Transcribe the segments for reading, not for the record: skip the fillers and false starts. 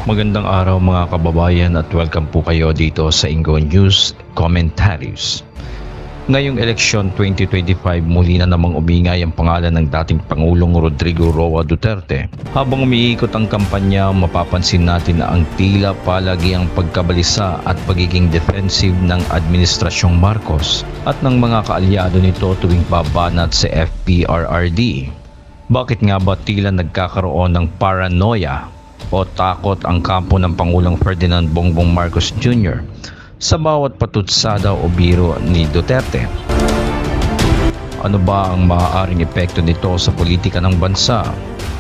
Magandang araw mga kababayan at welcome po kayo dito sa Ingo News Commentaries. Ngayong eleksyon 2025 muli na namang umingay ang pangalan ng dating Pangulong Rodrigo Roa Duterte. Habang umiikot ang kampanya, mapapansin natin na ang tila palagi ang pagkabalisa at pagiging defensive ng Administrasyong Marcos at ng mga kaalyado nito tuwing babanat sa FPRRD. Bakit nga ba tila nagkakaroon ng paranoia o takot ang kampo ng Pangulong Ferdinand Bongbong Marcos Jr. sa bawat patutsada o biro ni Duterte? Ano ba ang maaaring epekto nito sa politika ng bansa?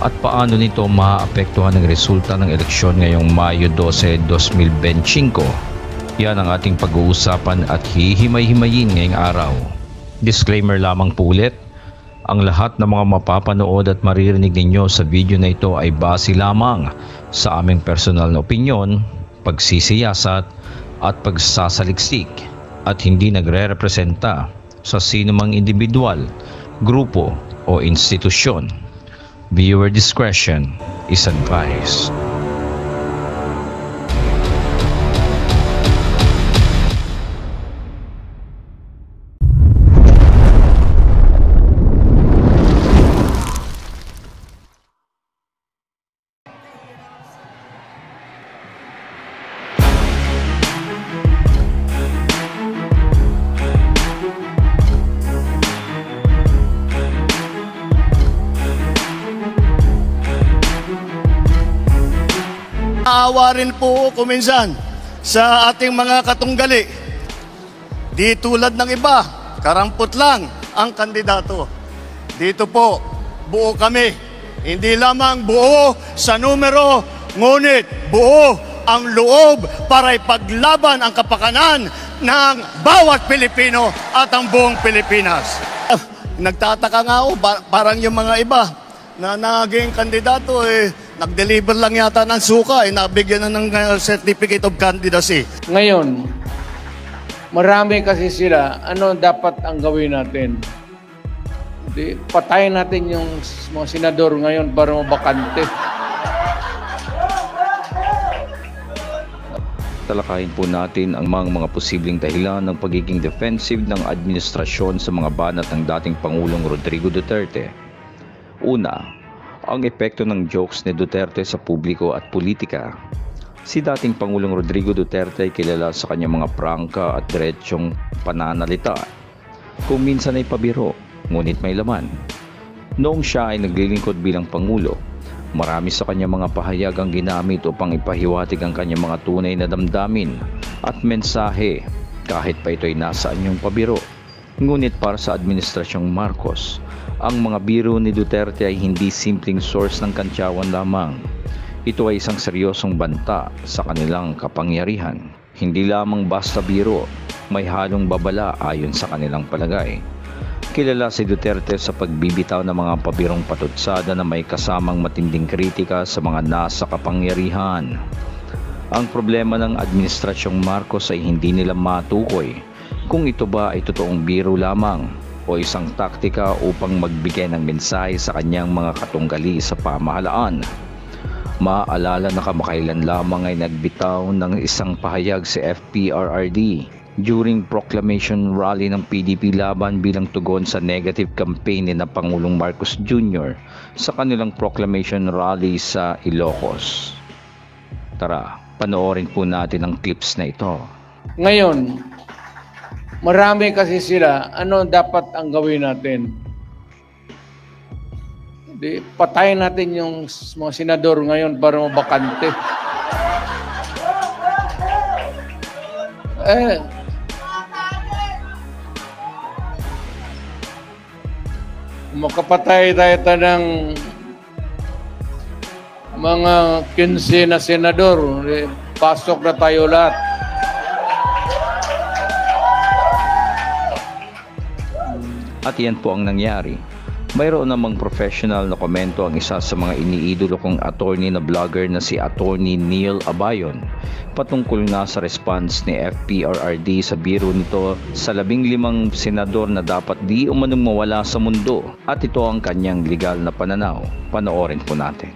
At paano nito maaapektuhan ang resulta ng eleksyon ngayong Mayo 12, 2025? Yan ang ating pag-uusapan at hihimay-himayin ngayong araw. Disclaimer lamang po ulit. Ang lahat ng mga mapapanood at maririnig ninyo sa video na ito ay base lamang sa aming personal na opinyon, pagsisiyasat at pagsasaliksik at hindi nagre-representa sa sinumang individual, grupo o institusyon. Viewer discretion is advised. Naawa rin po kuminsan sa ating mga katunggali. Di tulad ng iba, karampot lang ang kandidato. Dito po, buo kami. Hindi lamang buo sa numero, ngunit buo ang loob para ipaglaban ang kapakanan ng bawat Pilipino at ang buong Pilipinas. Nagtataka nga ako, parang yung mga iba na naging kandidato nag-deliver lang yata ng suka, nabigyan na ng certificate of candidacy. Ngayon, marami kasi sila, ano dapat ang gawin natin? Patayin natin yung mga senador ngayon para mabakante. Talakayin po natin ang mga posibleng dahilan ng pagiging defensive ng administrasyon sa mga banat ng dating Pangulong Rodrigo Duterte. Una, ang epekto ng jokes ni Duterte sa publiko at politika. Si dating Pangulong Rodrigo Duterte ay kilala sa kanyang mga prangka at diretsyong pananalita. Kung minsan ay pabiro, ngunit may laman. Noong siya ay naglilingkod bilang Pangulo, marami sa kanyang mga pahayag ang ginamit upang ipahiwatig ang kanyang mga tunay na damdamin at mensahe kahit pa ito'y nasa anyong pabiro. Ngunit para sa Administrasyong Marcos, ang mga biro ni Duterte ay hindi simpleng source ng kantyawan lamang. Ito ay isang seryosong banta sa kanilang kapangyarihan. Hindi lamang basta biro, may halong babala ayon sa kanilang palagay. Kilala si Duterte sa pagbibitaw ng mga pabirong patutsada na may kasamang matinding kritika sa mga nasa kapangyarihan. Ang problema ng Administrasyong Marcos ay hindi nila matukoy kung ito ba ay totoong biro lamang o isang taktika upang magbigay ng mensahe sa kanyang mga katunggali sa pamahalaan. Maaalala na kamakailan lamang ay nagbitaw ng isang pahayag si FPRRD during proclamation rally ng PDP laban bilang tugon sa negative campaign ni na Pangulong Marcos Jr. sa kanilang proclamation rally sa Ilocos. Tara, panoorin po natin ang clips na ito. Ngayon, marami kasi sila, ano dapat ang gawin natin? Patayin natin yung mga senador ngayon para mabakante. Makapatay tayo ng mga 15 na senador, pasok na tayo lahat. At yan po ang nangyari. Mayroon namang professional na komento ang isa sa mga iniidolo kong attorney na vlogger na si Attorney Neil Abayon patungkol nga sa response ni FPRRD sa biro nito sa 15 senador na dapat di umanong mawala sa mundo, at ito ang kanyang legal na pananaw. Panoorin po natin.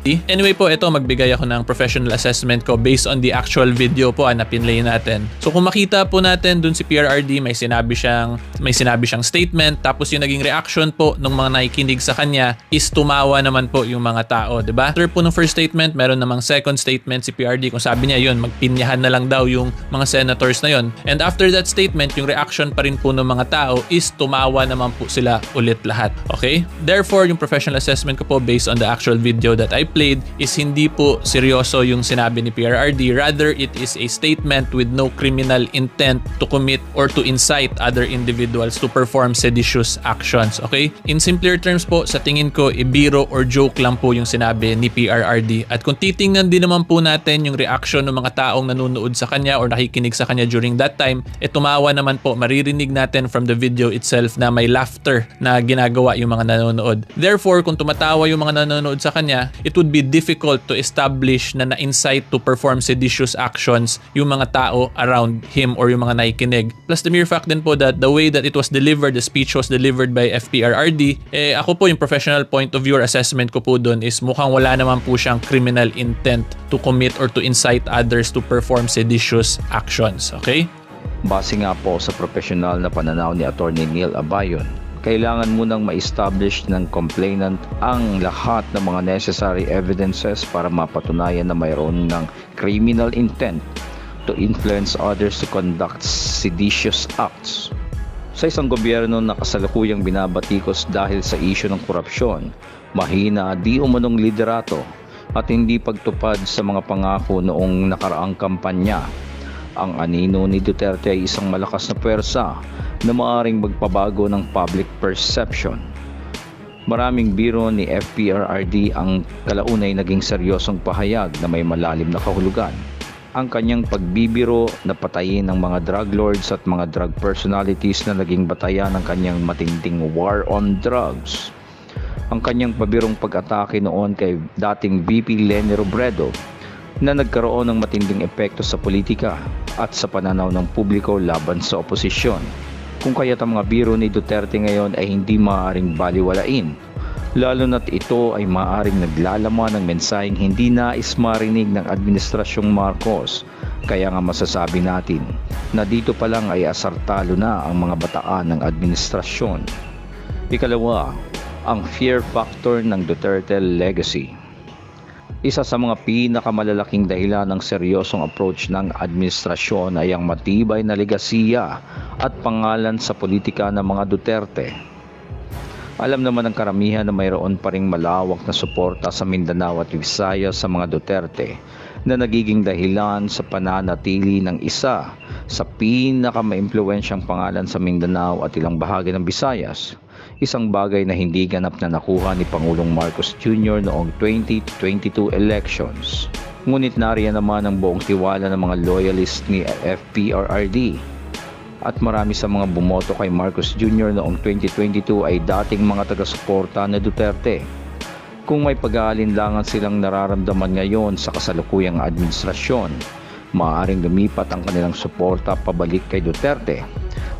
Anyway po, ito magbigay ako ng professional assessment ko based on the actual video po na pinlay natin. So kung makita po natin dun si PRRD, may sinabi siyang statement, tapos yung naging reaction po ng mga nakikinig sa kanya is tumawa naman po yung mga tao, diba? After po ng first statement, meron namang second statement si PRRD kung sabi niya yun, magpinyahan na lang daw yung mga senators na yun. And after that statement, yung reaction pa rin po ng mga tao is tumawa naman po sila ulit lahat. Okay? Therefore, yung professional assessment ko po based on the actual video that I played is hindi po seryoso yung sinabi ni PRRD. Rather, it is a statement with no criminal intent to commit or to incite other individuals to perform seditious actions. Okay? In simpler terms po, sa tingin ko, ibiro or joke lang po yung sinabi ni PRRD. At kung titingnan din naman po natin yung reaction ng mga taong nanonood sa kanya or nakikinig sa kanya during that time, tumawa naman po. Maririnig natin from the video itself na may laughter na ginagawa yung mga nanonood. Therefore, kung tumatawa yung mga nanonood sa kanya, it would be difficult to establish na na-incite to perform seditious actions yung mga tao around him or yung mga nakikinig. Plus the mere fact din po that the way that it was delivered, the speech was delivered by FPRRD, ako po yung professional point of view or assessment ko po dun is mukhang wala naman po siyang criminal intent to commit or to incite others to perform seditious actions. Okay? Base nga po sa profesional na pananaw ni Attorney Neil Abayon, kailangan munang ma-establish ng complainant ang lahat ng mga necessary evidences para mapatunayan na mayroon ng criminal intent to influence others to conduct seditious acts. Sa isang gobyerno na kasalukuyang binabatikos dahil sa isyu ng korupsyon, mahina di umanong liderato at hindi pagtupad sa mga pangako noong nakaraang kampanya, ang anino ni Duterte ay isang malakas na puwersa na maaaring magpabago ng public perception. Maraming biro ni FPRRD ang kalaunay naging seryosong pahayag na may malalim na kahulugan. Ang kanyang pagbibiro na patayin ng mga drug lords at mga drug personalities na naging batayan ng kanyang matinding war on drugs. Ang kanyang pabirong pag-atake noon kay dating VP Leni Robredo na nagkaroon ng matinding epekto sa politika at sa pananaw ng publiko laban sa oposisyon. Kung kaya't ang mga biro ni Duterte ngayon ay hindi maaaring baliwalain, lalo na't ito ay maaaring naglalaman ng mensaheng hindi nais marinig ng Administrasyong Marcos. Kaya nga masasabi natin na dito pa lang ay asartalo na ang mga bataan ng administrasyon. Ikalawa, ang fear factor ng Duterte legacy. Isa sa mga pinakamalalaking dahilan ng seryosong approach ng administrasyon ay ang matibay na legasiya at pangalan sa politika ng mga Duterte. Alam naman ng karamihan na mayroon pa ring malawak na suporta sa Mindanao at Visayas sa mga Duterte na nagiging dahilan sa pananatili ng isa sa pinakamaimpluwensyang pangalan sa Mindanao at ilang bahagi ng Visayas. Isang bagay na hindi ganap na nakuha ni Pangulong Marcos Jr. noong 2022 elections. Ngunit nariyan naman ang buong tiwala ng mga loyalist ni FPRRD. At marami sa mga bumoto kay Marcos Jr. noong 2022 ay dating mga taga-suporta na Duterte. Kung may pag-aalinlangan silang nararamdaman ngayon sa kasalukuyang administrasyon, maaaring lumipat ang kanilang suporta pabalik kay Duterte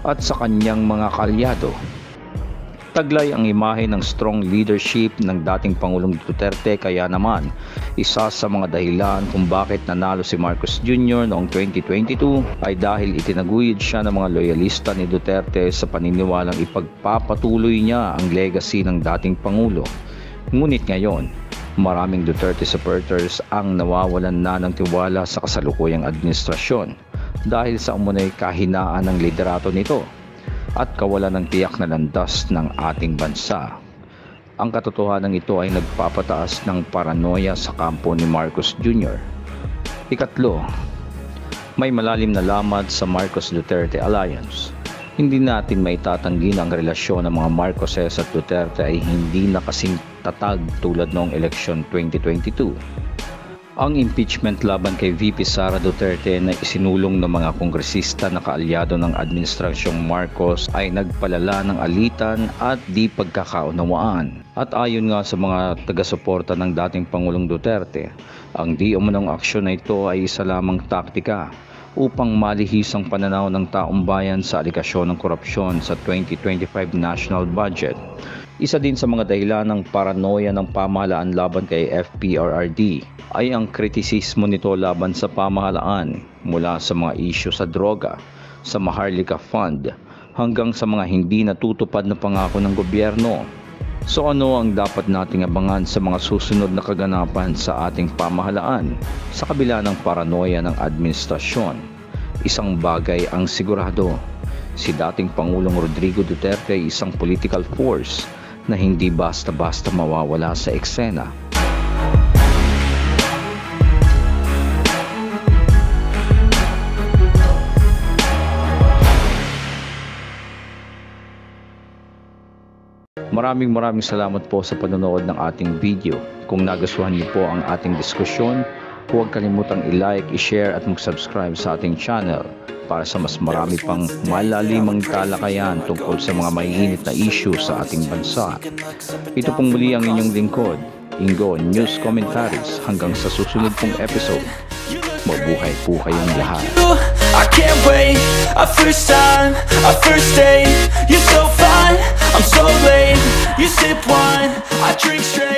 at sa kanyang mga kalyado. Taglay ang imahe ng strong leadership ng dating Pangulong Duterte, kaya naman isa sa mga dahilan kung bakit nanalo si Marcos Jr. noong 2022 ay dahil itinaguyod siya ng mga loyalista ni Duterte sa paniniwalang ipagpapatuloy niya ang legacy ng dating Pangulo. Ngunit ngayon, maraming Duterte supporters ang nawawalan na ng tiwala sa kasalukuyang administrasyon dahil sa umunay kahinaan ng liderato nito at kawalan ng tiyak na landas ng ating bansa. Ang katotohanan ito ay nagpapataas ng paranoia sa kampo ni Marcos Jr. Ikatlo, may malalim na lamad sa Marcos-Duterte Alliance. Hindi natin maitatanggi na ang relasyon ng mga Marcoses at Duterte ay hindi na kasing tatag tulad noong eleksyon 2022. Ang impeachment laban kay VP Sara Duterte na isinulong ng mga kongresista na kaalyado ng Administrasyong Marcos ay nagpalala ng alitan at di pagkakaunawaan. At ayon nga sa mga taga-suporta ng dating Pangulong Duterte, ang di umunong aksyon na ito ay isa lamang taktika upang malihis ang pananaw ng taong bayan sa alikasyon ng korupsyon sa 2025 national budget. Isa din sa mga dahilan ng paranoia ng pamahalaan laban kay FPRRD ay ang kritisismo nito laban sa pamahalaan mula sa mga isyu sa droga, sa Maharlika Fund, hanggang sa mga hindi natutupad na pangako ng gobyerno. So ano ang dapat nating abangan sa mga susunod na kaganapan sa ating pamahalaan sa kabila ng paranoia ng administrasyon? Isang bagay ang sigurado, si dating Pangulong Rodrigo Duterte ay isang political force na hindi basta-basta mawawala sa eksena. Maraming salamat po sa panonood ng ating video. Kung nagustuhan niyo po ang ating diskusyon, huwag kalimutang i-like, i-share at mag-subscribe sa ating channel para sa mas marami pang malalimang talakayan tungkol sa mga maiinit na issue sa ating bansa. Ito pong muli ang inyong lingkod, Ingo News Commentaries. Hanggang sa susunod pong episode, mabuhay po kayong lahat. I can't wait, our first time, our first date. You're so fine, I'm so late. You sip wine, I drink straight.